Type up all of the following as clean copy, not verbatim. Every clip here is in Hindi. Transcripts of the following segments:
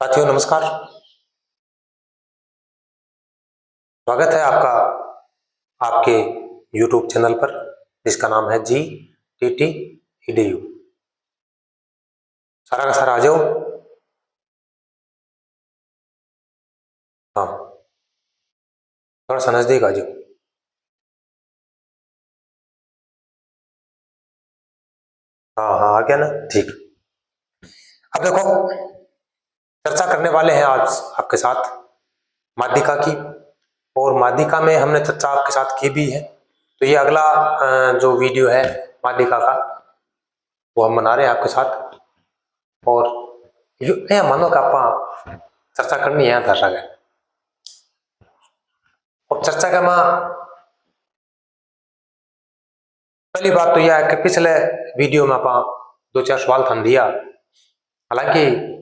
साथियों नमस्कार। स्वागत है आपका आपके YouTube चैनल पर जिसका नाम है GTT EDU। सारा का सारा आ जाओ। हाँ, थोड़ा सा नजदीक आ जाओ। हाँ हाँ, आ गया ना, ठीक। अब देखो, चर्चा करने वाले हैं आज आपके साथ माध्यिका की, और माध्यिका में हमने चर्चा आपके साथ की भी है। तो ये अगला जो वीडियो है माध्यिका का, वो हम बना रहे हैं आपके साथ। और ये मानो कि आप चर्चा करनी है दर्शक है, और चर्चा का मां पहली बात तो यह है कि पिछले वीडियो में आप दो चार सवाल थान दिया, हालांकि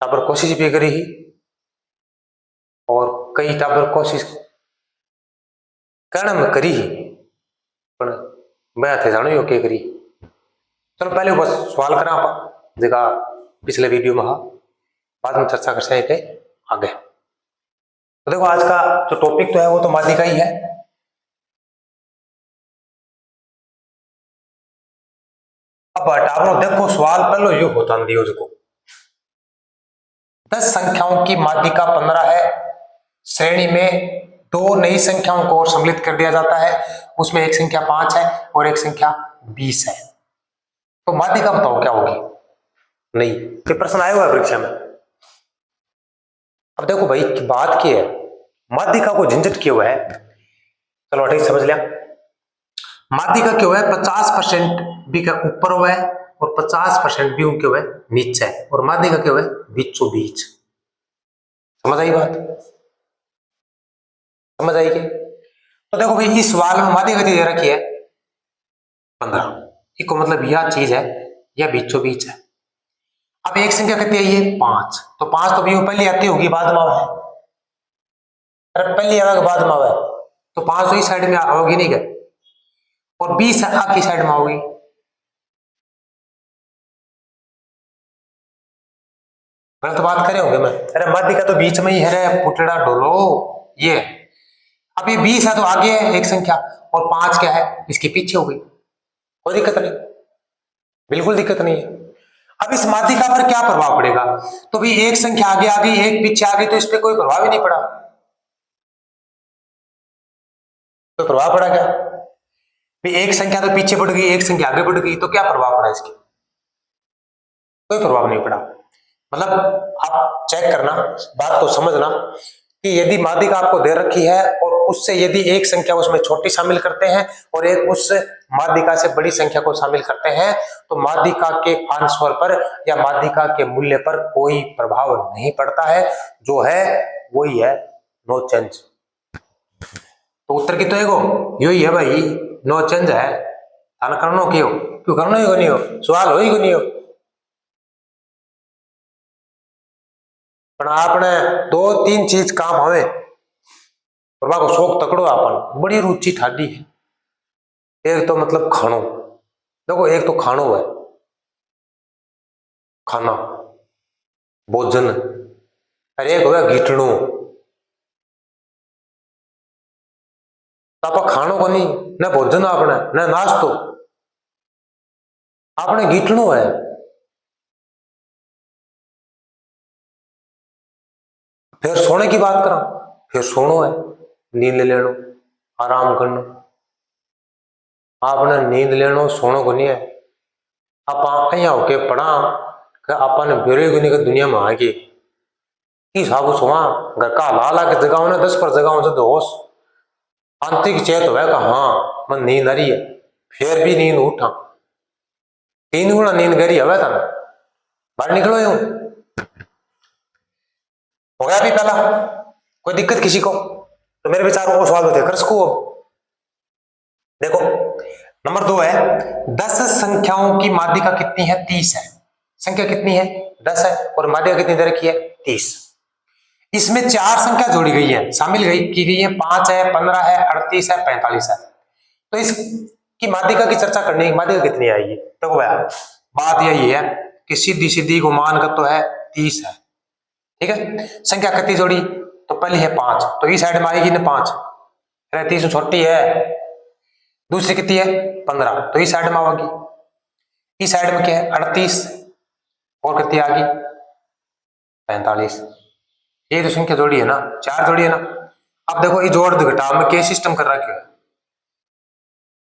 टाबर कोशिश भी करी ही, और कई टाबर कोशिश करने में करी ही, पर मैं थे जानो यो के करी। चलो पहले बस सवाल करा आप जगह पिछले वीडियो में, बाद में चर्चा कर सके आगे। तो देखो, आज का जो टॉपिक तो है वो तो माध्यिका ही है। अब टाबरो देखो, सवाल पहले यो होता दियो जो 10 संख्याओं की माध्यिका 15 है। श्रेणी में दो नई संख्याओं को और सम्मिलित कर दिया जाता है, उसमें एक संख्या 5 है और एक संख्या 20 है। तो माध्यिका बताओ क्या होगी? नहीं, ये प्रश्न आया हुआ है परीक्षा में। अब देखो भाई, बात की है माध्यिका को झंझट क्यों है, चलो ठीक समझ लिया। माध्यिका क्यों है 50% बी का ऊपर हुआ है और 50% बी क्यों है नीचे है, और माध्यिका क्यों है बीचों बीच। समझ आई बात? समझ आई क्या? तो देखो भाई, इस सवाल में माध्यिका दे रखी है 15, इसको मतलब यह चीज है, यह बीचों बीच है। अब एक संख्या कितनी आई है 5, तो 5 तो भी पहले आती होगी बाद में है, अरे पहले आवे के बाद में आवे, तो 5 तो इस साइड में आओगी नहीं क्या, और 20 आखिरी साइड में आओगी। गलत तो बात करे होंगे मैं, अरे माध्यिका तो बीच में ही है रे पुटड़ा डोलो, ये अब ये 20 है तो आगे है एक संख्या, और 5 क्या है इसके पीछे हो गई, कोई दिक्कत नहीं, बिल्कुल दिक्कत नहीं है। अब इस माध्यिका पर क्या प्रभाव पड़ेगा? तो भी एक संख्या आगे आ गई एक पीछे आ गई, तो इस पर कोई प्रभाव ही नहीं पड़ा। कोई प्रभाव पड़ा क्या? भी एक संख्या तो पीछे बढ़ गई एक संख्या आगे बढ़ गई, तो क्या प्रभाव पड़ा इसकी? कोई प्रभाव नहीं पड़ा। मतलब आप चेक करना, बात को समझना कि यदि माध्यिका आपको दे रखी है और उससे यदि एक संख्या उसमें छोटी शामिल करते हैं और एक उस माध्यिका से बड़ी संख्या को शामिल करते हैं, तो माध्यिका के आंसर पर या माध्यिका के मूल्य पर कोई प्रभाव नहीं पड़ता है, जो है वही है, नो चेंज। तो उत्तर की तो एगो यही है भाई, नो चेंज है। थाना करनो क्यों क्यों करना ही नहीं हो, सवाल हो ही नहीं हो। पर आपने दो तीन चीज काम हवे को शौक तकड़ो, आपन बड़ी रुचि ठाडी है। एक तो मतलब खानो, देखो एक तो खानो है, खाना भोजन, अरे एक हो गीटणो। आप खानो को नहीं न भोजन आपने न नाश्तो, आपने गीटणो है। फिर सोने की बात करा, फिर सोनो है, नींद ले लेनो, आराम करनो। आपने नींद लेनो सोनो को नहीं है। आप अहियां होके पढ़ा कि आपने बेरोगनी की दुनिया में आ गई कि साबु सुहा घर का लाला के जगह ने 10 पर जगह से होश आंतरिक चेत हो कि हाँ मन नींद आ रही है, फिर भी नींद उठा 3 गुना नींद करी हवे था, बाहर निकलो यूं हो गया। अभी पहला कोई दिक्कत किसी को? तो मेरे विचार को सवाल होते कर सको। अब देखो, नंबर 2 है 10 संख्याओं की माध्यिका कितनी है 30 है। संख्या कितनी है 10 है और माध्यिका कितनी दे रखी है 30। इसमें 4 संख्या जोड़ी गई है, शामिल की गई है, 5 है 15 है 38 है 45 है। तो इसकी माध्यिका की चर्चा करने की माध्यिका कितनी आएगी? देखो भैया, बात यही है कि सीधी सीधी को मान का तो है 30 है, ठीक है। संख्या कितनी जोड़ी, तो पहली है 5, तो इस साइड में आएगी ना 5, 30 छोटी है। दूसरी कितनी है 15, तो इस साइड में आएगी। इस साइड में क्या है 38, और कितनी आ गई 45। ये तो संख्या जोड़ी है ना, 4 जोड़ी है ना। अब देखो ये जोड़ घटाव में क्या सिस्टम कर रखा है,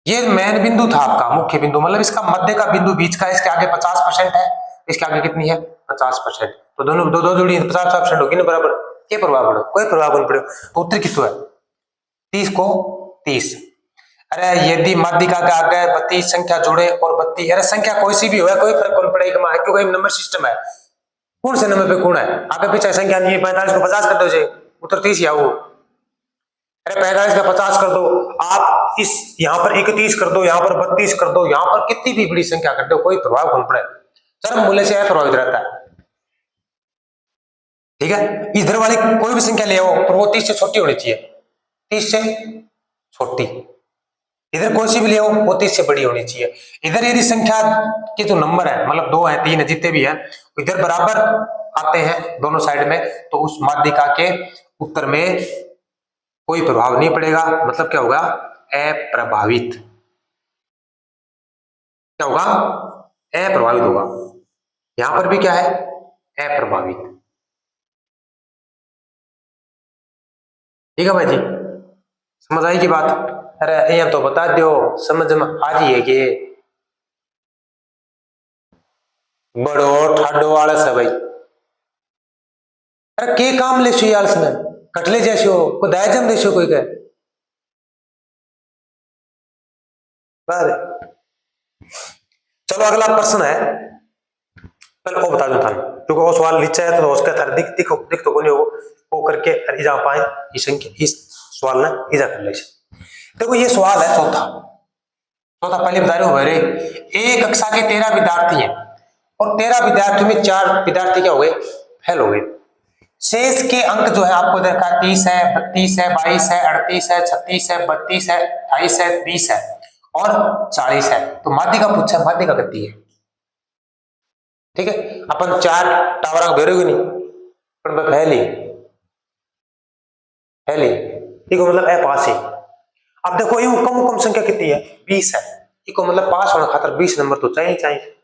ये मेन बिंदु था आपका, मुख्य बिंदु, मतलब इसका मध्य का बिंदु बीच का, इसके आगे 50% है, इसके आगे कितनी है 50%, तो दोनों दो जोड़ी 50% होगी ना बराबर। क्या प्रभाव पड़ो, कोई प्रभाव नहीं पड़े, तो उत्तर कितना है 30 को 30। अरे यदि माध्यिका के आगे 32 संख्या जुड़े और 32, अरे संख्या कोई सी भी हो कोई फर्क नहीं पड़ेगा, क्योंकि नंबर सिस्टम है, कौन से नंबर पे कौन है, आगे पीछे संख्या नहीं है। 45 को 50 कर दो, उत्तर 30 ही आओ। अरे 45 का 50 कर दो, आप इस यहां पर 31 कर दो, यहां पर 32 कर दो, यहां पर कितनी भी बड़ी संख्या कर दो, कोई प्रभाव कौन पड़े, चरम मूल्य से प्रभावित रहता है, ठीक है। इधर वाली कोई भी संख्या ले आओ, पर वो 30 से छोटी होनी चाहिए, 30 से छोटी। इधर कोई सी भी ले आओ, वो 30 से बड़ी होनी चाहिए। इधर यदि संख्या के जो नंबर है, मतलब 2 है 3 है जितने भी है, इधर बराबर आते हैं दोनों साइड में, तो उस माध्यिका के उत्तर में कोई प्रभाव नहीं पड़ेगा, मतलब क्या होगा अप्रभावित, क्या होगा अप्रभावित होगा। यहां पर भी क्या है अप्रभावित, ठीक है भाई जी, समझ आई की बात। अरे यहाँ तो बता दो समझ में आ रही है कि बड़ो ठाडो आलस है भाई। अरे के काम ले सो आलस में, कटले जैसे हो कोई दायजम देशो कोई कहे बारे। चलो अगला प्रश्न है, पहले वो बता दो था, क्योंकि वो सवाल नीचे है तो उसका थार दिख तो नहीं हो, वो करके इजा पाए इस सवाल ने इजा कर ले। देखो ये सवाल है चौथा, पहले बता रहे हो मेरे, एक कक्षा के 13 विद्यार्थी हैं और 13 विद्यार्थियों में 4 विद्यार्थी क्या हो गए फेल हो गए। शेष के अंक जो है आपको देखा 30 है, 32 है, 22 है, 38 है, 36 है, 32 है, 28 है, 20 है और 40 है। तो माध्यिका पूछा, माध्यिका कितनी है, ठीक है। अपन 4 टावर का भेरोगे नहीं, पर फैली फैली, ठीक है, मतलब ए पास है। अब देखो ये कम संख्या कितनी है 20 है, इको मतलब पास होने खातर 20 नंबर तो चाहिए चाहिए,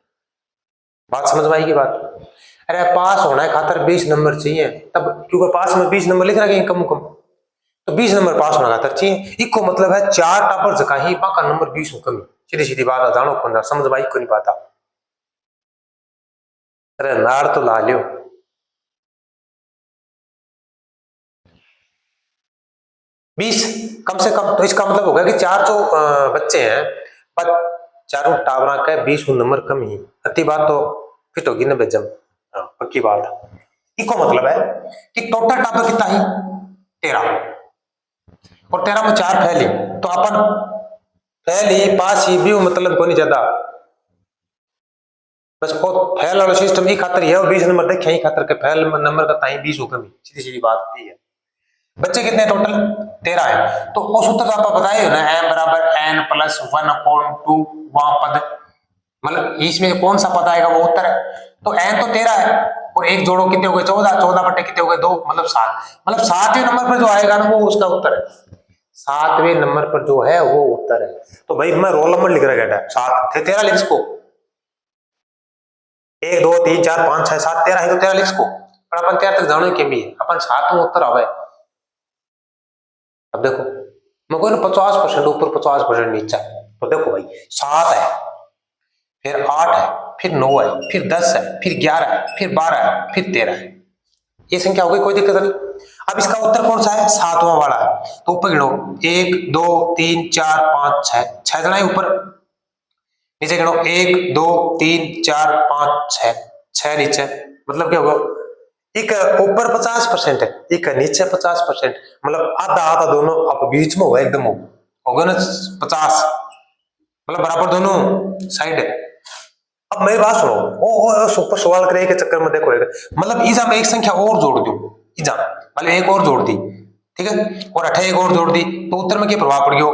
बात समझ में आएगी बात। अरे पास होना है खातर 20 नंबर चाहिए, तब क्योंकि पास में 20 नंबर लिख रखे कम तो 20 नंबर पास होना खातर चाहिए, इको मतलब है 4 टापर जगह ही बाका नंबर 20 हो कमी, सीधी सीधी बात है, जानो कौन समझ में को नहीं पाता। अरे नार तो ला लियो, बीस कम से कम, तो इसका मतलब होगा कि 4 जो बच्चे हैं पर चारों टावरा का 20 नंबर कम ही, अति बात तो फिट होगी ना बेजम, पक्की बात। इको मतलब है कि टोटल टावर कितना ही 13 और 13 में 4 फैली, तो अपन फैली पास ही भी मतलब को नहीं ज्यादा, बस को फैल वाला सिस्टम ही खातर है, 20 नंबर देखे ही खातर के फैल नंबर का ताई 20 हो कमी, सीधी सीधी बात होती है। बच्चे कितने टोटल 13 है, तो उस उत्तर तो आप बताए हो ना, m बराबर n प्लस 1/2 वहां पद, मतलब इसमें कौन सा पद आएगा वो उत्तर है। तो n तो 13 है और एक जोड़ो कितने हो गए 14, 14 बटे कितने हो गए 2 मतलब 7, मतलब 7वें नंबर पर जो आएगा ना वो उसका उत्तर है, 7वें नंबर पर जो है वो उत्तर है। तो भाई मैं रोल नंबर लिख रहा है 7 थे 13 लिख इसको, 1 2 3 4 5 6 7 13 है तो 13 लिख इसको, पर अपन 13 तक जाने के भी अपन 7वां उत्तर आवे। अब देखो मैं कोई ना 50% ऊपर 50% नीचा, तो देखो भाई 7 है, फिर 8 है, फिर 9 है, फिर 10 है, फिर 11 है, फिर 12 है, फिर 13 है, ये संख्या हो गई, कोई दिक्कत नहीं। अब इसका उत्तर कौन सा है 7वां वाला है, तो ऊपर गिनो 1 2 3 4 5 6, 6 जना ऊपर, नीचे गिनो 1 2 3 4 5 6, 6 नीचे, मतलब क्या होगा एक ऊपर 50% है एक नीचे 50%, मतलब आधा आधा दोनों आप बीच में हो एकदम होगा ना 50, मतलब बराबर दोनों साइड है। अब मेरी बात सुनो, ओ सुपर सवाल करे के चक्कर में देखो मतलब इजा में एक संख्या और जोड़ दो, इजा मतलब एक और जोड़ दी, ठीक है, और 8 एक और जोड़ दी, तो उत्तर में क्या प्रभाव पड़ गया,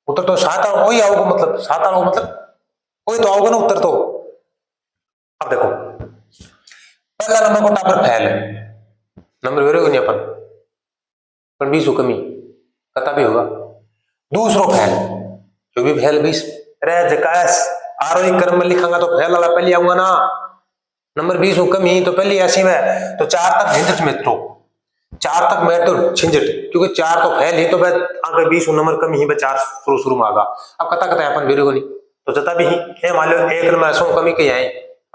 उत्तर तो 7 वही आओगे, मतलब 7 आओगे, मतलब वही तो आओगे ना उत्तर तो। अब देखो पहला नंबर को टापर फैल नंबर वेरो नहीं अपन पर 20 कमी कता भी होगा। दूसरो फैल जो भी फैल 20 रे जकास आरोही क्रम में लिखांगा तो फैल वाला पहले आऊंगा ना। नंबर 20 कमी तो पहले ऐसी में तो 4 तक झंझट में तो 4 तक मैं तो झंझट क्योंकि 4 तो फैल ही तो मैं आगे 20 नंबर कमी ही 4 शुरू में आगा। अब कता कता अपन बेरो नहीं तो जता भी ही मान लो एक नंबर सो कमी के आई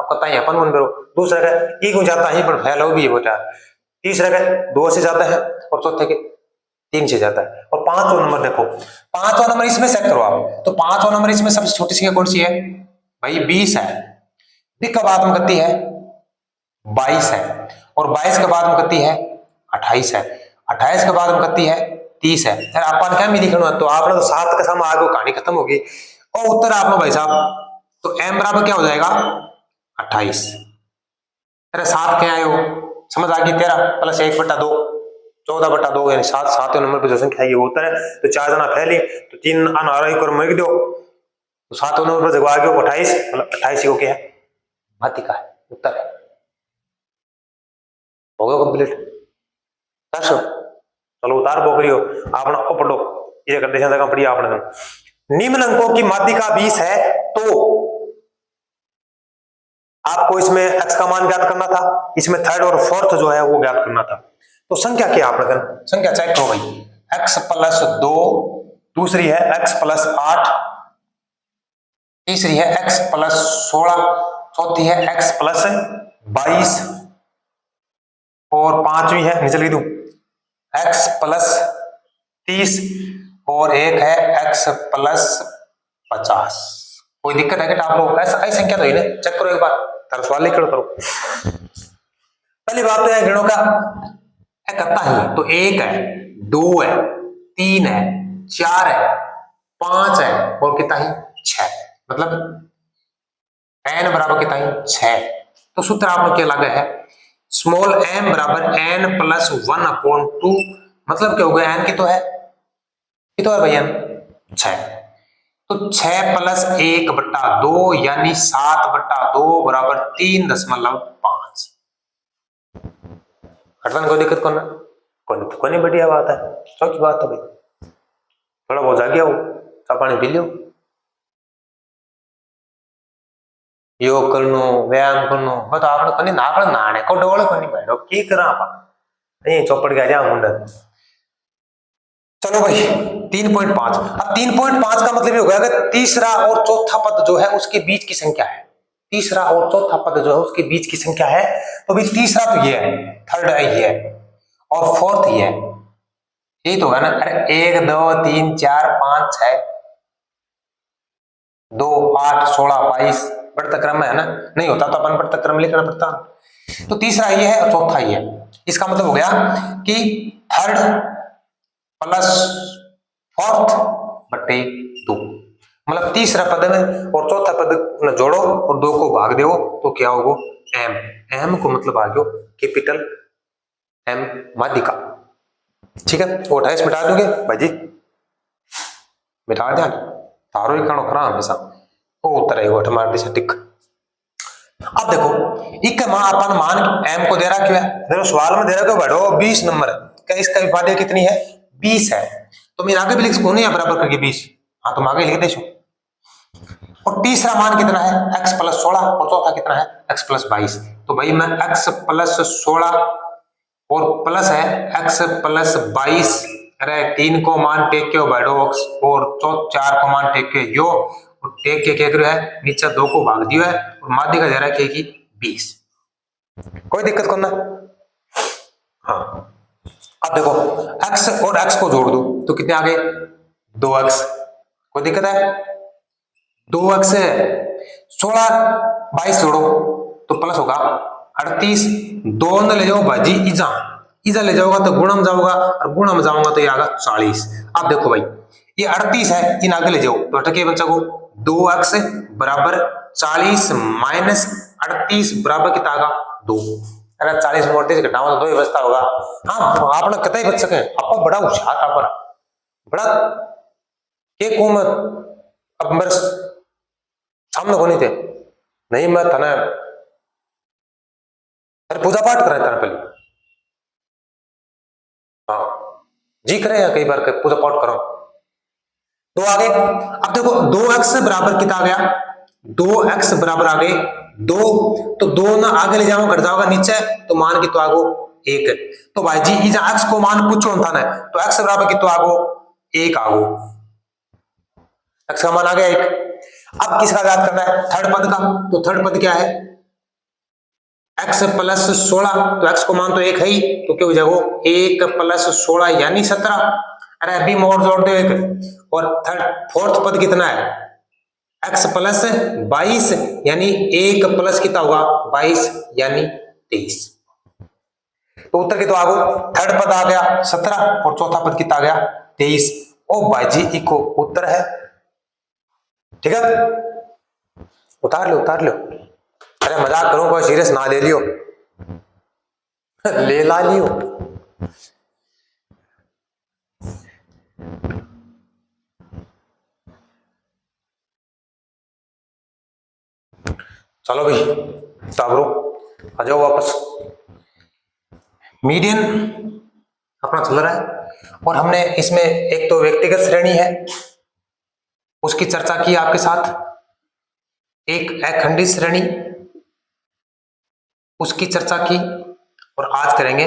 अब कता ही अपन मन बेरो। दूसरा का एक हो जाता है पर फैल हो भी है बेटा। तीसरा का 2 से जाता है और चौथे के 3 से जाता है। और 5वां नंबर देखो 5वां नंबर इसमें चेक करो आप तो 5वां नंबर इसमें सबसे छोटी संख्या कौन सी है भाई 20 है। दिख का बाद में करती है 22 है और 22 के बाद में करती है 28 है 28 के बाद में करती है 30 है। यार अपन क्या मिली लिखना तो आपने तो 7 के सामने आगे कहानी खत्म होगी और उत्तर आपने भाई साहब तो m बराबर क्या हो जाएगा 28। अरे 7 क्या आयो समझ आ गई 13 प्लस 1/2 14/2 यानी 7 7वें नंबर पे जो संख्या है वो उत्तर है। तो 4 जना फैली तो 3 अनारोही को मर दो तो 7वें नंबर पर जगह आ गया 28 मतलब 28 को क्या है मातिका है उत्तर है। हो गया कंप्लीट दर्शो चलो उतार पोखरियो आपने ओ पढ़ो ये कर देशा का पढ़िया आपने निम्न अंकों की माध्यिका 20 है तो आपको इसमें x का मान ज्ञात करना था इसमें थर्ड और फोर्थ जो है वो ज्ञात करना था। तो संख्या क्या आपने संख्या चेक करो भाई x प्लस 2 दूसरी है x प्लस 8 तीसरी है x प्लस 16 चौथी है x प्लस 22 और पांचवी है निचल दू x प्लस 30 और एक है x प्लस 50। कोई दिक्कत है क्या आप लोग ऐसा ऐसी संख्या तो ही ना चेक करो एक बार तार सवाल लिख करो। पहली बात तो है गिणों का कितना ही है तो 1 है 2 है 3 है 4 है 5 है और कितना ही 6 मतलब n बराबर कितना ही 6। तो सूत्र आपको क्या लगा है स्मॉल m बराबर n प्लस 1/2 मतलब क्या हो गया n की तो है ये तो है भैया 6 तो 6 प्लस 1/2 यानी 7/2 बराबर 3.5। हटवन कोई दिक्कत कौन कोई बढ़िया बात है सच बात है भाई थोड़ा बहुत जागे हो चा पानी पी लियो योग करनो व्यायाम करनो बस आपने कनी ना आपने नाने को डोल कोनी बैठो की करा आप ये चौपड़ गया जा मुंडा। चलो भाई 3.5 अब 3.5 का मतलब ये हो गया कि तीसरा और चौथा पद जो है उसके बीच की संख्या है तीसरा और चौथा पद जो है उसके बीच की संख्या है तो भाई तीसरा तो ये है थर्ड ये है और फोर्थ ये है यही तो है ना। अरे 1 2 3 4 5 6 2 8 16 22 बढ़ता क्रम में है ना नहीं होता तो अपन बढ़ता क्रम लिखना पड़ता। तो तीसरा ये है और चौथा ये है इसका मतलब हो गया कि थर्ड प्लस फोर्थ बटे 2 मतलब तीसरा पद में और चौथा पद जोड़ो और 2 को भाग दो तो क्या होगा m m को मतलब आ गयो कैपिटल m माध्यिका ठीक है। वो 28 मिटा दोगे भाई जी मिटा दिया तारो ही कणो खरा हमेशा वो उत्तर है वो हमारे दिशा टिक। अब देखो एक अपन मान m को दे रहा क्यों है देखो सवाल में दे रहा क्यों बैठो 20 नंबर क्या इसका विभाज्य कितनी है 20 है तो मैं आगे भी लिख सकूं नहीं बराबर करके 20 हाँ तुम आगे लिख दे और तीसरा मान कितना है x प्लस 16 और चौथा कितना है x प्लस 22 तो भाई मैं x प्लस 16 और प्लस है x प्लस 22 अरे 3 को मान टेक के बैठो और 4 को मान टेक के यो और टेक के क्या है नीचे 2 को भाग दियो है और माध्यिका दे रहा है की 20 कोई दिक्कत कौन ना। हाँ अब देखो x और x को जोड़ दो तो कितने आ गए 2x कोई दिक्कत है 2x 16 22 जोड़ो तो प्लस होगा 38 2 न ले जाओ भाजी इजा इजा ले जाओगा तो गुणम जाओगा और गुणम जाऊंगा तो ये आगा 40। अब देखो भाई ये 38 है इन आगे ले जाओ तो अटके बच्चा को 2x बराबर 40 माइनस 38 बराबर कितना आगा 2 अगर 40 में 38 घटाओ तो 2 ही बचता होगा। हाँ आपने कतई बच सके आप बड़ा होशियार आप बड़ा के को मैं अब मेरे सामने को नहीं थे नहीं मैं थाने अरे पूजा पाठ करें तरह पहले, हाँ जी करें या कई बार पूजा पाठ करो। तो आगे अब देखो 2x बराबर कितना आ गया, 2x बराबर आ गए 2, तो 2 ना आगे ले जाओ घट जाओगा नीचे, तो मान की तो आगो 1। तो भाई जी इजा x को मान पूछो था ना, तो x बराबर की तो आगो 1 आगो, x का मान आ गया 1। अब किसका याद करना है, थर्ड पद का। तो थर्ड पद क्या है, x प्लस 16, तो x को मान तो 1 है ही, तो क्या हो जाएगा 1 प्लस 16 यानी 17। अरे अभी मोड़ जोड़ दो 1। और थर्ड फोर्थ पद कितना है, x प्लस 22 यानी 1 प्लस कितना होगा 22 यानी 23। तो उत्तर कितना आ गया, थर्ड पद आ गया 17 और चौथा पद कितना आ गया 23। ओ भाई जी इको उत्तर है, ठीक है उतार लो उतार लो। अरे मजाक करूं कोई सीरियस ना ले लियो ले ला लियो। चलो भाई साबरो आ जाओ वापस। मीडियन अपना चल रहा है और हमने इसमें एक तो व्यक्तिगत श्रेणी है उसकी चर्चा की आपके साथ, एक अखंडित श्रेणी उसकी चर्चा की, और आज करेंगे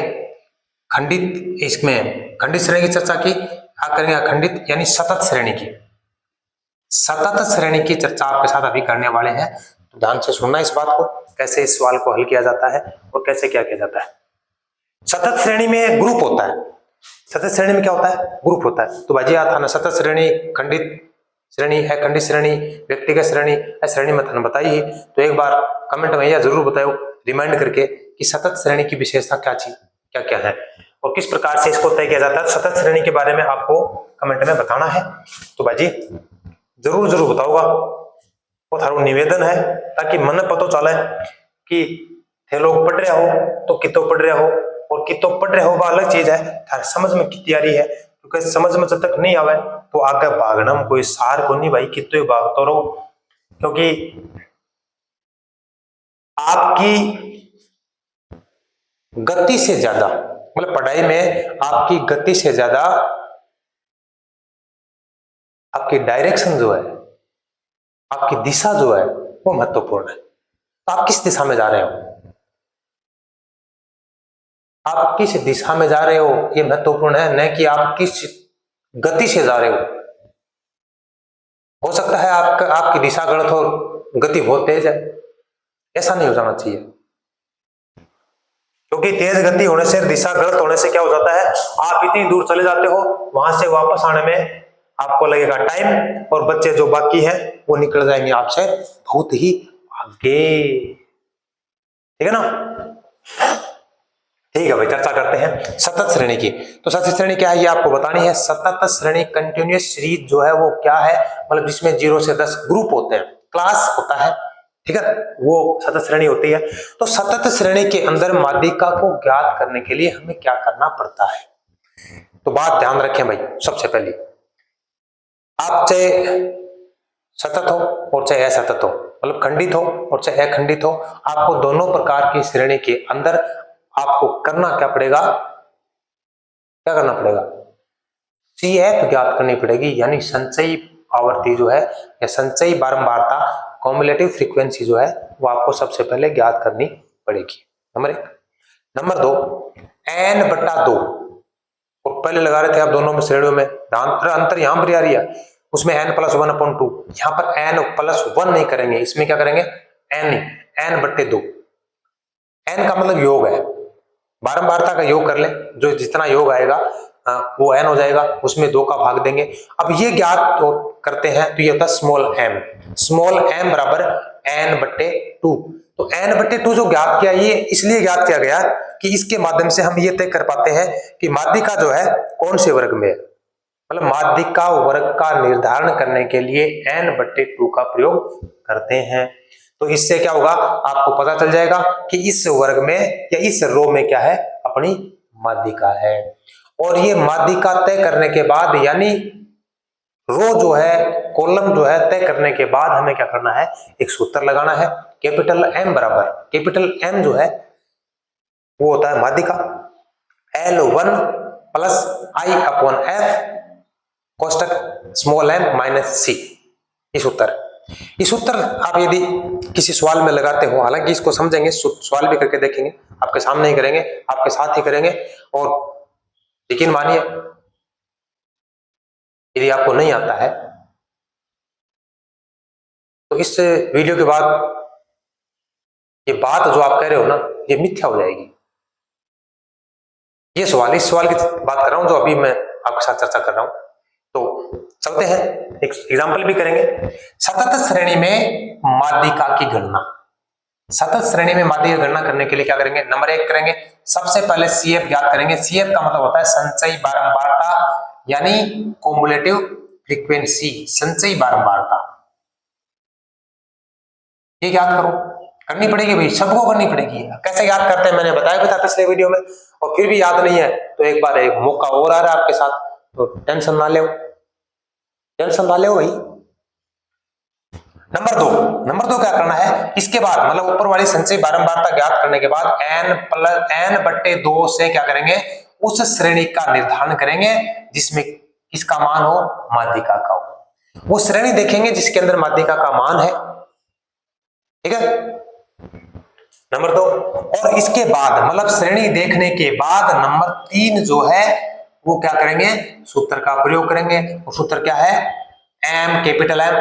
खंडित, इसमें खंडित श्रेणी की चर्चा की, आज करेंगे अखंडित यानी सतत श्रेणी की। सतत श्रेणी की चर्चा आपके साथ अभी करने वाले हैं, तो ध्यान से सुनना इस बात को, कैसे इस सवाल को हल किया जाता है और कैसे क्या किया जाता है। सतत श्रेणी में ग्रुप होता है, सतत श्रेणी में क्या होता है ग्रुप होता है। तो भाई जी आता ना सतत श्रेणी, खंडित श्रेणी है, खंडित श्रेणी, व्यक्तिगत श्रेणी है, श्रेणी में थाने बताइए। तो एक बार कमेंट में यह जरूर बताओ रिमाइंड करके कि सतत श्रेणी की विशेषता क्या चीज क्या क्या है और किस प्रकार से इसको तय किया जाता है। सतत श्रेणी के बारे में आपको कमेंट में बताना है, तो भाई जी जरूर जरूर बताऊंगा। और थारो निवेदन है ताकि मन पता चले कि थे लोग पढ़ रहे हो तो कितो पढ़ रहे हो, और कितो पढ़ रहे हो वह अलग चीज है, थारे समझ में कितनी आ रही है, क्योंकि समझ में जब तक नहीं आवे तो आगे भागना में कोई सार को नहीं भाई, कितो भागतो रहो। क्योंकि आपकी गति से ज्यादा, मतलब पढ़ाई में आपकी गति से ज्यादा आपकी डायरेक्शन जो है, आपकी दिशा जो है वो महत्वपूर्ण है। आप किस दिशा में जा रहे हो, आप किस दिशा में जा रहे हो ये महत्वपूर्ण है, न कि आप किस गति से जा रहे हो सकता है आपकी दिशा गलत हो, गति बहुत तेज है, ऐसा नहीं हो जाना चाहिए। क्योंकि तेज गति होने से, दिशा गलत होने से क्या हो जाता है, आप इतनी दूर चले जाते हो, वहां से वापस आने में आपको लगेगा टाइम, और बच्चे जो बाकी है वो निकल जाएंगे आपसे बहुत ही आगे, ठीक है ना। ठीक है भाई चर्चा करते हैं सतत श्रेणी की। तो सतत श्रेणी क्या है ये आपको बतानी है। सतत श्रेणी कंटिन्यूअस सीरीज जो है वो क्या है, मतलब जिसमें 0 से 10 ग्रुप होते हैं, क्लास होता है, ठीक है, वो सतत श्रेणी होती है। तो सतत श्रेणी के अंदर माध्यिका को ज्ञात करने के लिए हमें क्या करना पड़ता है, तो बात ध्यान रखें भाई। सबसे पहले आप चाहे सतत हो और चाहे असतत हो, मतलब खंडित हो और चाहे अखंडित हो, आपको दोनों प्रकार की श्रेणी के अंदर आपको करना क्या पड़ेगा, क्या करना पड़ेगा, CF ज्ञात करनी पड़ेगी, यानी संचयी आवर्ती जो है या संचयी बारंबारता, कॉम्युलेटिव फ्रीक्वेंसी जो है वो आपको सबसे पहले ज्ञात करनी पड़ेगी, नंबर 1। नंबर 2 n/2, और पहले लगा रहे थे आप दोनों में श्रेणियों में, अंतर यहां पर आ रही है, उसमें n+1/2, यहां पर n+1 नहीं करेंगे, इसमें क्या करेंगे n/2। n का मतलब योग है, बारंबारता का योग कर ले, जो जितना योग आएगा वो n हो जाएगा, उसमें 2 का भाग देंगे। अब ये ज्ञात तो करते हैं तो ये होता है स्मॉल m बराबर n/2। तो n/2 जो ज्ञात किया, ये इसलिए ज्ञात किया गया कि इसके माध्यम से हम ये तय कर पाते हैं कि माध्यिका जो है कौन से वर्ग में है, मतलब माध्यिका वर्ग का निर्धारण करने के लिए n/2 का प्रयोग करते हैं। तो इससे क्या होगा, आपको पता चल जाएगा कि इस वर्ग में या इस रो में क्या है, अपनी माध्यिका है। और ये माध्यिका तय करने के बाद, यानी रो जो है, कॉलम जो है तय करने के बाद हमें क्या करना है, एक सूत्र लगाना है, कैपिटल M बराबर, कैपिटल M जो है वो होता है माध्यिका। L1 plus I upon F कोष्टक स्मॉल m माइनस सी। इस उत्तर आप यदि किसी सवाल में लगाते हो, हालांकि इसको समझेंगे, सवाल भी करके देखेंगे, आपके सामने ही करेंगे, आपके साथ ही करेंगे, और यकीन मानिए यदि आपको नहीं आता है तो इस वीडियो के बाद ये बात जो आप कह रहे हो ना, ये मिथ्या हो जाएगी। ये सवाल, इस सवाल की बात कर रहा हूं जो अभी मैं आपके साथ चर्चा कर रहा हूं। तो चलते हैं, एक एग्जाम्पल भी करेंगे। सतत श्रेणी में माध्यिका की गणना। सतत श्रेणी में माध्यिका की गणना करने के लिए क्या करेंगे? नंबर 1 करेंगे, सबसे पहले CF ज्ञात करेंगे। CF का मतलब होता है संचयी बारंबारता, यानी कॉम्युलेटिव फ्रीक्वेंसी, संचयी बारंबारता। ये याद करो, करनी पड़ेगी भाई, सबको करनी पड़ेगी। कैसे याद करते हैं मैंने बताया भी था पिछले वीडियो में, और फिर भी याद नहीं है तो एक बार एक मौका और आ रहा है आपके साथ, तो टेंशन ना ले, टेंशन ना ले भाई। नंबर दो क्या करना है? इसके बाद मतलब ऊपर वाली संचयी बारंबारता ज्ञात करने के बाद n/n/2 से क्या करेंगे? उस श्रेणी का निर्धारण करेंगे जिसमें किसका मान हो? माध्यिका का हो। वो श्रेणी देखेंगे जिसके अंदर माध्यिका का मान है, ठीक है। नंबर 2, और इसके बाद मतलब श्रेणी देखने के बाद नंबर 3 जो है वो क्या करेंगे? सूत्र का प्रयोग करेंगे। और सूत्र क्या है? m कैपिटल M,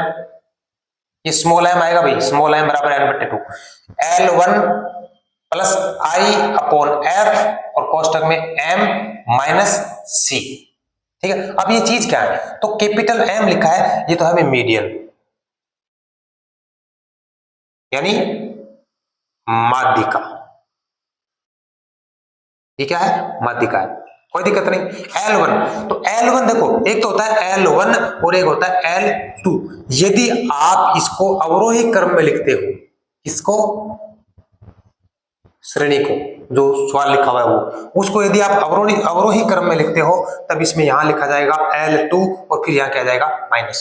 ये स्मॉल m आएगा भाई, स्मॉल m बराबर n/2, L1 plus I upon F और कोष्टक में m माइनस सी, ठीक है। अब ये चीज क्या है? तो कैपिटल M लिखा है, ये तो है मीडियन, यानी माध्यिका। ये क्या है? माध्यिका है, कोई दिक्कत नहीं। L1, तो L1 देखो, एक तो होता है L1 और एक होता है L2। यदि आप इसको अवरोही क्रम में लिखते हो, इसको श्रेणी को, जो सवाल लिखा हुआ है वो, उसको यदि आप अवरोही क्रम में लिखते हो, तब इसमें यहां लिखा जाएगा L2 और फिर यहां क्या जाएगा? माइनस,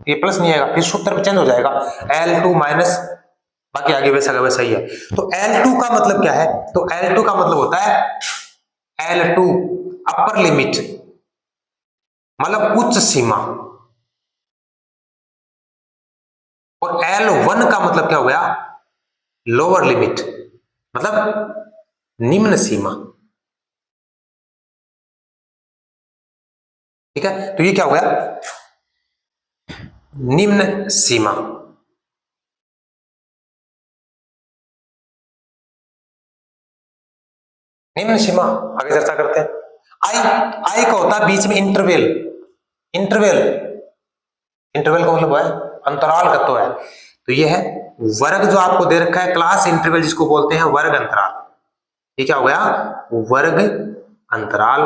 ये प्लस नहीं आएगा, फिर सूत्र में चेंज हो जाएगा L2 माइनस, बाकी आगे वैसा का वैसा ही है। तो L2 का मतलब क्या है? तो L2 का मतलब होता है L2 अपर लिमिट, मतलब उच्च सीमा, और L1 का मतलब क्या हो गया? लोअर लिमिट, मतलब निम्न सीमा, ठीक है। तो ये क्या हो गया? निम्न सीमा। निम्न सीमा आगे चर्चा करते हैं। आई का होता है बीच में इंटरवल, इंटरवल, इंटरवल का मतलब है अंतराल का, तो है। तो ये है वर्ग जो आपको दे रखा है, क्लास इंटरवल जिसको बोलते हैं, वर्ग अंतराल। ये क्या हो गया? वर्ग अंतराल,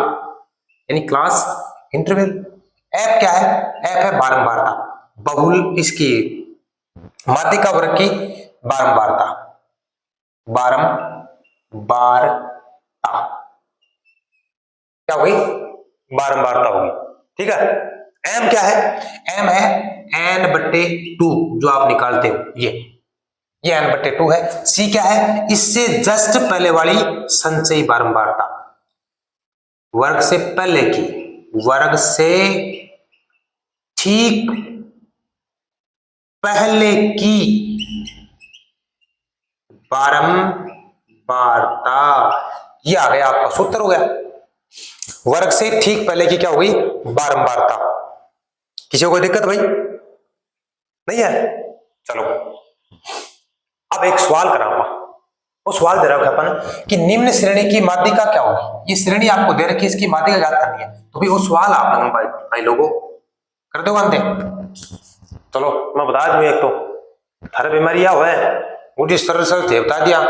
यानी क्लास इंटरवल। एफ क्या है? एफ है बारंबारता, बहुल इसकी माध्यिका वर्ग की बारंबारता, बारंबारता क्या होगी? बारंबारता होगी, ठीक है। एम क्या है? एम है n/2, जो आप निकालते हो, ये n/2 है। सी क्या है? इससे जस्ट पहले वाली संचयी बारंबारता, वर्ग से पहले की, वर्ग से ठीक पहले की बारंबारता। ये आ गया आपका सूत्र, हो गया। वर्ग से ठीक पहले की क्या होगी? बारंबारता। किसी को कोई दिक्कत भाई नहीं है? चलो, अब एक सवाल करा आपा, वो सवाल दे रहा है अपन कि निम्न श्रेणी की माध्यिका क्या होगी। ये श्रेणी आपको दे रखी है, इसकी माध्यिका ज्ञात करनी है। तो भी वो सवाल आप लोगों भाई लोगों कर दो बनते। चलो मैं बता दूं, एक तो थारे बीमारी हुआ है, मुझे सरल सरल थे बता दिया,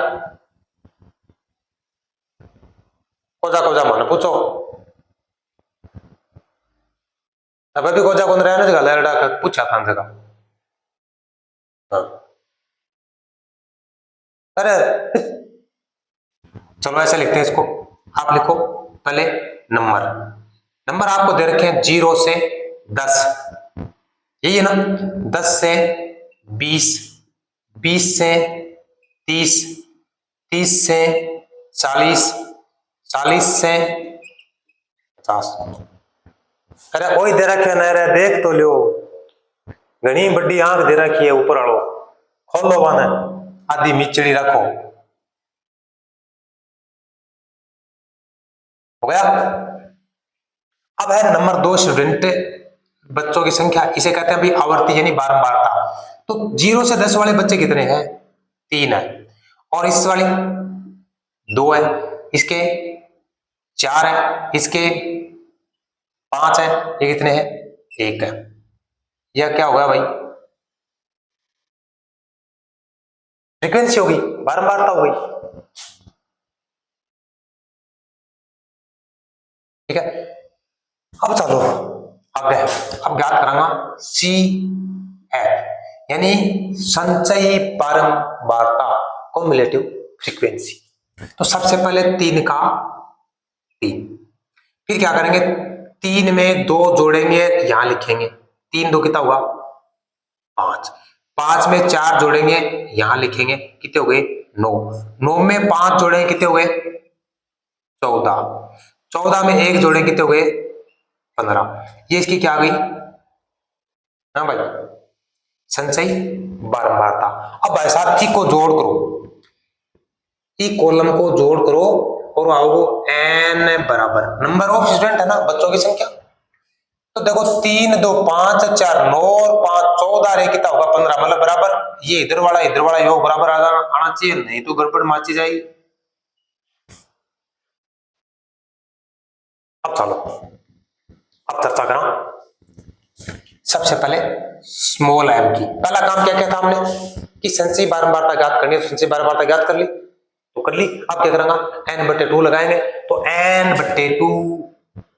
कोजा मन पूछो, अब भी कोजा कौन रहा है ना, लड़ा पूछा था जगह। अरे चलो ऐसे लिखते हैं इसको, आप लिखो पहले नंबर, नंबर आपको दे रखे हैं 0 से 10, यही है ना, 10 से 20, 20 से 30, 30 से 40, 40 से 50। अरे वही दे रखे ना रे, देख तो लियो, घनी बड़ी आंख दे रखी है ऊपर वालों, खोलो बाने, आधी मिचड़ी रखो, हो गया। अब है नंबर 2 स्टूडेंट, बच्चों की संख्या, इसे कहते हैं भाई आवर्ती यानी बारंबारता। तो 0 से 10 वाले बच्चे कितने हैं? 3 है, और इस वाले 2 है, इसके 4 है, इसके 5 है, ये कितने हैं? 1 है। यह क्या होगा भाई? फ्रीक्वेंसी होगी, बारंबारता हो गई, ठीक है। अब चलो आगे, अब ज्ञात करांगा सी है, यानी संचयी बारंबारता, कॉम्युलेटिव फ्रीक्वेंसी। तो सबसे पहले 3 का 3, फिर क्या करेंगे, 3 में 2 जोड़ेंगे, यहां लिखेंगे, 3 2 कितना हुआ? 5, 5 में 4 जोड़ेंगे, यहां लिखेंगे, कितने हो गए? 9, 9 में 5 जोड़ेंगे, कितने हो गए? 14, 14 में 1 जोड़ेंगे, कितने हो गए? 15। ये इसकी क्या गई? हाँ भाई, संचयी बारंबारता। अब भाई साहब ई को जोड़ करो, ई कॉलम को जोड़ करो, और आओ n बराबर नंबर ऑफ स्टूडेंट है ना, बच्चों की संख्या। तो देखो 3 2 5 4 9 और 5 14 रे, कितना होगा? 15, मतलब बराबर, ये इधर वाला योग बराबर आना चाहिए, नहीं तो गड़बड़ माची जाएगी। अब चलो, अब चर्चा करा सबसे पहले स्मॉल m की। पहला काम क्या किया था हमने कि संचयी बारंबारता ज्ञात करनी है, तो संचयी बारंबारता ज्ञात कर ली, तो कर ली। अब क्या करूंगा, n/2 लगाएंगे, तो n/2,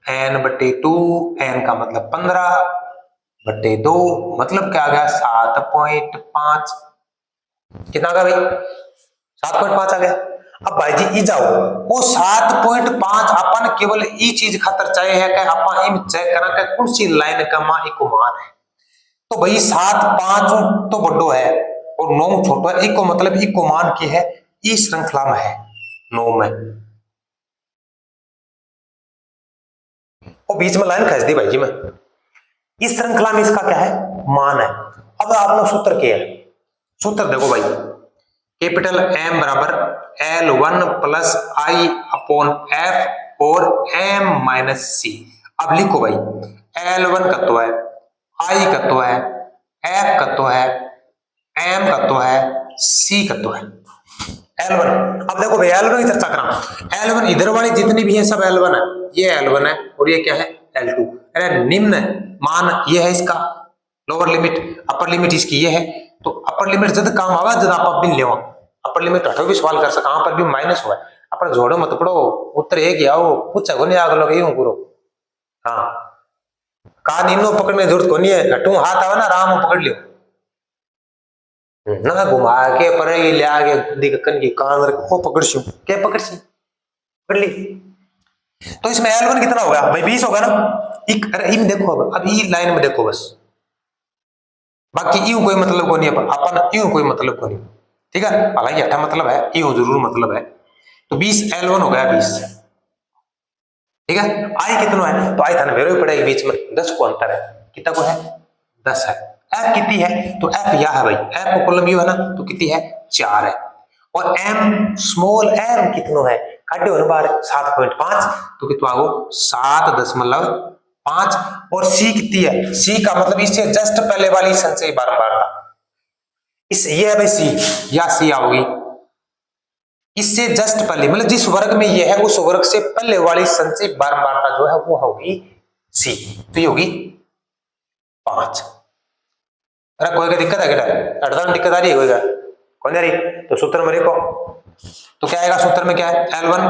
n/2, n का मतलब 15/2, मतलब क्या आ गया? 7.5। कितना आ गया भाई? 7.5 आ गया। अब भाई जी ई जाओ, वो 7.5 अपन केवल ई चीज खातर चाहे है कि अपन इम चेक करा के कौन सी लाइन का मान इको मान है। तो भाई 7 5 तो बड़ो है और 9 छोटो है, इको मतलब इको मान की है, ई श्रृंखला में है 9 में, और बीच में लाइन खींच दी भाई जी मैं, इस श्रृंखला में इसका क्या है? मान है। अब आप लोग सूत्र क्या है? सूत्र देखो भाई, कैपिटल M बराबर L1 plus I upon F और M माइनस सी। अब लिखो भाई, L1 का तो है, I का तो है, F का तो है, M का तो है, C का तो है। L1, अब देखो भाई L1 की चर्चा करा, L1 इधर वाली जितनी भी है सब L1 है, ये L1 है और ये क्या है? L2। अरे निम्न मान ये है इसका, लोअर लिमिट, अपर लिमिट इसकी ये है। तो अपर लिमिट जब काम आवा जब आप बिन ले, अपर लिमिट हटो भी सवाल कर सका, पर भी माइनस हुआ अपन जोड़ो मत पड़ो, उत्तर एक ही आओ, पूछा को नहीं आग लगे यूं पूरो। हाँ, का नीनो पकड़ने की जरूरत को नहीं है, हटू हाथ आवा ना राम पकड़ लियो ना, घुमा के पर ले आगे दिक्कन की कान को पकड़शू, क्या पकड़शी? पकड़ ली। तो इसमें L1 कितना होगा भाई? 20 होगा ना। अरे इन देखो, अब ई लाइन में देखो बस, बाकी यूं कोई मतलब को नहीं, अपन यूं कोई मतलब को नहीं, ठीक है। हालांकि अठा मतलब है, यूं जरूर मतलब है। तो 20 L1 हो गया 20, ठीक है। आई कितना है? तो आई था ना वेरो पड़ेगी बीच में, 10 को अंतर है, कितना को है? 10 है। एफ कितनी है? तो एफ यह है भाई, एफ को कॉलम यू है ना, तो कितनी है? 4 है। और एम स्मॉल एम कितनो है? काटे हो ना बाहर 7.5, तो कितना आगो 7.5। और सी कितनी है? सी का मतलब इससे जस्ट पहले वाली संचयी बारंबारता, इस ये है भाई सी, या सी आओगी इससे जस्ट पहले, मतलब जिस वर्ग में ये है उस वर्ग से पहले वाली संचयी बारंबारता जो है वो होगी सी, तो ये होगी 5। अरे कोई का दिक्कत है क्या? अड़ता दिक्कत आ रही है कोई का? कौन आ रही? तो सूत्र में देखो, तो क्या आएगा सूत्र में? क्या है? L1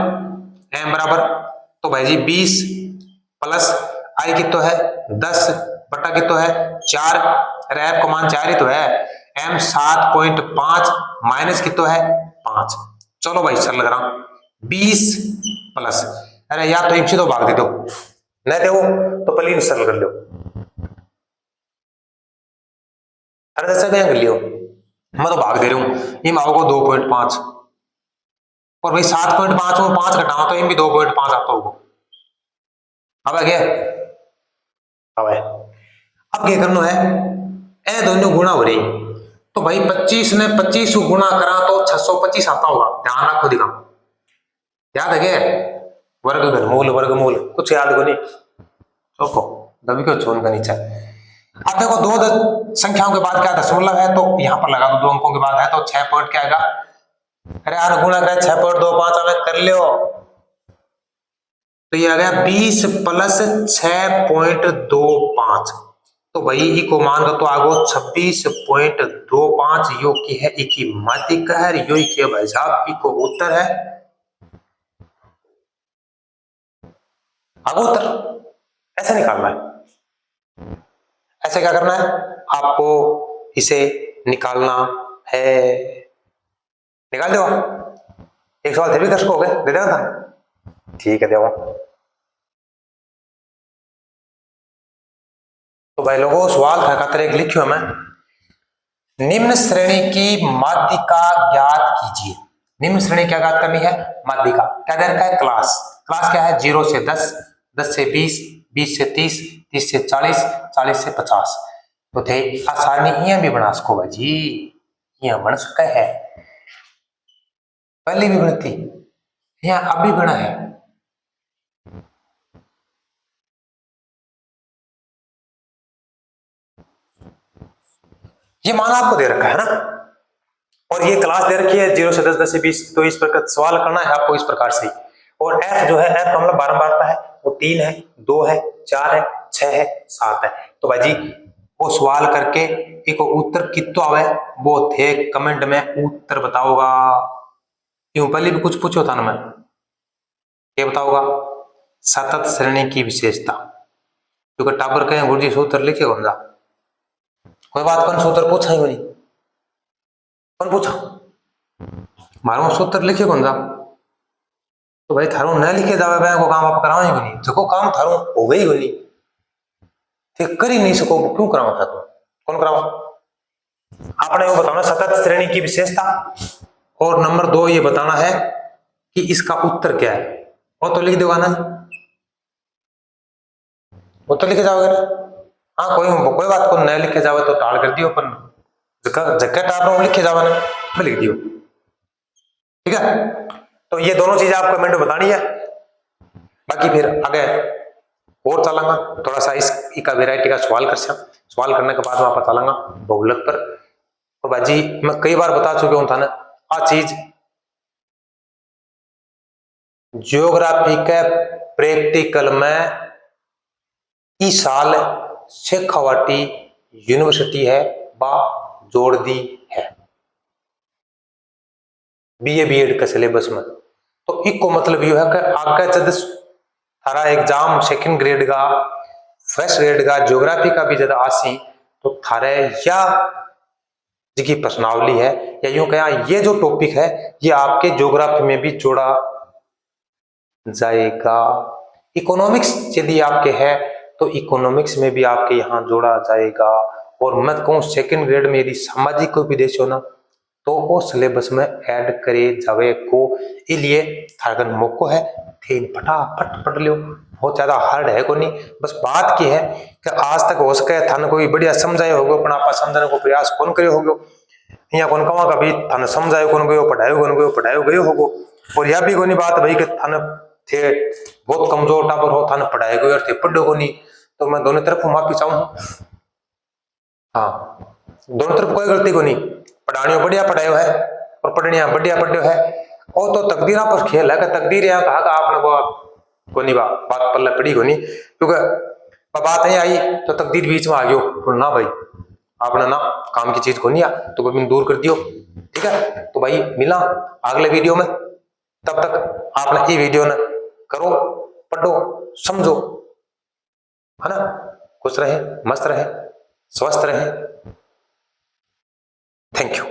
M बराबर, तो भाई जी 20 प्लस आई की तो है 10 बटा की तो है 4, अरे F को मान 4 ही तो है, M 7.5 माइनस की तो है 5। चलो भाई सर लग रहा 20 प्लस, अरे या तो एक तो भाग दे दो, नहीं दे तो पहले सरल कर लो, अरे जैसे मैं कर लियो, मैं तो भाग दे रहा हूं, ये माओ को 2.5 और भाई 7.5 में 5 घटाओ तो इनमें भी 2.5 आता होगा। अब आ गया, अब क्या करना है, ए दोनों गुणा हो रही, तो भाई 25 ने 25 को गुणा करा तो 625 आता होगा। ध्यान रखो, दिखा याद है क्या, वर्ग घनमूल वर्गमूल कुछ याद को नहीं, चौको दबी को छोड़ का नीचे। अब देखो दो संख्याओं के बाद क्या दशमलव है, तो यहां पर लगा दो, 2 अंकों के बाद है तो 6 पॉइंट क्या आएगा, अरे यार गुणा करे 6.25 हमें कर लियो, तो ये आ गया 20 प्लस 6.25, तो भाई इको मान का तो आगो 26.25 यो की है इकी माध्यिक है, यो की है भाई साहब इको उत्तर है, आगो उत्तर ऐसे निकालना है। ऐसे क्या करना है आपको, इसे निकालना है, निकाल दो। एक सवाल थे भी दर्शक हो गए, दे देना था, ठीक है देखो। तो भाई लोगों सवाल था खातर एक लिखियो मैं, निम्न श्रेणी की माध्यिका ज्ञात कीजिए। निम्न श्रेणी क्या ज्ञात करनी है, माध्यिका। क्या दे रखा है, क्लास। क्लास क्या है, 0 से 10, 10 से 20, 20 से 30, 30 से 40, 40 से 50। तो थे आसानी यहाँ भी बना सको भाजी, यहाँ बन सका है, पहले भी बनती, यहाँ अब भी बना है। ये मान आपको दे रखा है ना, और ये क्लास दे रखी है 0 से 10, 10 से 20, तो इस प्रकार सवाल करना है आपको इस प्रकार से। और f जो है, f का मतलब बारंबारता है, वो 3 है, 2 है, 4 है, 6 है, 7 है। तो भाई जी वो सवाल करके एक उत्तर कितो आवे वो थे कमेंट में उत्तर बताओगा। क्यों पहले भी कुछ पूछो था ना मैं, ये बताओगा सतत श्रेणी की विशेषता, क्योंकि टाबर कहें गुरुजी सूत्र लिखे होगा, कोई बात कौन सूत्र पूछा ही नहीं, कौन पूछा मारो सूत्र लिखे कौन जा, तो भाई थारू न लिखे जावे मैं को काम आप कराओगे नहीं, देखो काम थारू हो गई नहीं, थे कर ही नहीं सको क्यों कराओ था, तो कौन कराओ, आपने वो बताना सतत श्रेणी की विशेषता, और नंबर 2 ये बताना है कि इसका उत्तर क्या है, वो तो लिख दोगा ना, वो तो लिखे जाओगे ना। हाँ कोई बात को न लिखे जावे तो टाल कर दियो, पर जगह टाल लिखे जावे ना मैं लिख दियो, ठीक है। तो ये दोनों चीजें आपको कमेंट में बतानी है, बाकी फिर आगे और चलांगा थोड़ा सा इसका वेराइटी का सवाल कर सवाल करने के बाद वापस चलांगा बहुलक पर। तो बाजी मैं कई बार बता चुका हूं था ना, आ चीज जियोग्राफी के प्रैक्टिकल में इस साल शेखावाटी यूनिवर्सिटी है बा जोड़ दी है बीए बीएड के सिलेबस में। तो इको मतलब यह है कि आगे जब थारा एग्जाम सेकंड ग्रेड का फर्स्ट ग्रेड का ज्योग्राफी का भी ज्यादा आसी, तो थारे या जिसकी प्रश्नावली है या यूं कहा ये जो टॉपिक है ये आपके ज्योग्राफी में भी जोड़ा जाएगा। इकोनॉमिक्स यदि आपके है तो इकोनॉमिक्स में भी आपके यहाँ जोड़ा जाएगा। और मैं कहूँ सेकंड ग्रेड में यदि सामाजिक को भी देश हो ना तो वो सिलेबस में ऐड करे जावे को, इसलिए थारगन मौको है थे फटाफट पढ़ लो, बहुत ज्यादा हार्ड है को नहीं। बस बात की है कि आज तक हो सके थाने कोई बढ़िया समझाए होगो पर आप समझने को प्रयास कौन करे होगो, यहाँ कौन कवा कभी थाने समझाए कौन गयो पढ़ायो गयो होगो। और यह भी कोई बात भाई कि थाने थे बहुत कमजोर टाबर हो थाने पढ़ाए गयो थे पढ़ो को नहीं, तो मैं दोनों तरफ माफी चाहूँ। हाँ दोनों तरफ कोई गलती को नहीं, पढ़ानियों बढ़िया पढ़ायो है और पढ़निया बढ़िया पढ़ियो है, और तो तकदीर पर खेल है कि तकदीर यहाँ कहा कि आपने वो को नहीं बात पल्ले पड़ी को नहीं, क्योंकि बात नहीं आई तो तकदीर बीच में आ गयो तो ना भाई आपने ना काम की चीज को नहीं आ तो कभी दूर कर दियो, ठीक है। तो भाई मिला अगले वीडियो में, तब तक आपने ये वीडियो न करो पढ़ो समझो, है ना। खुश रहे मस्त रहे स्वस्थ रहे, थैंक यू।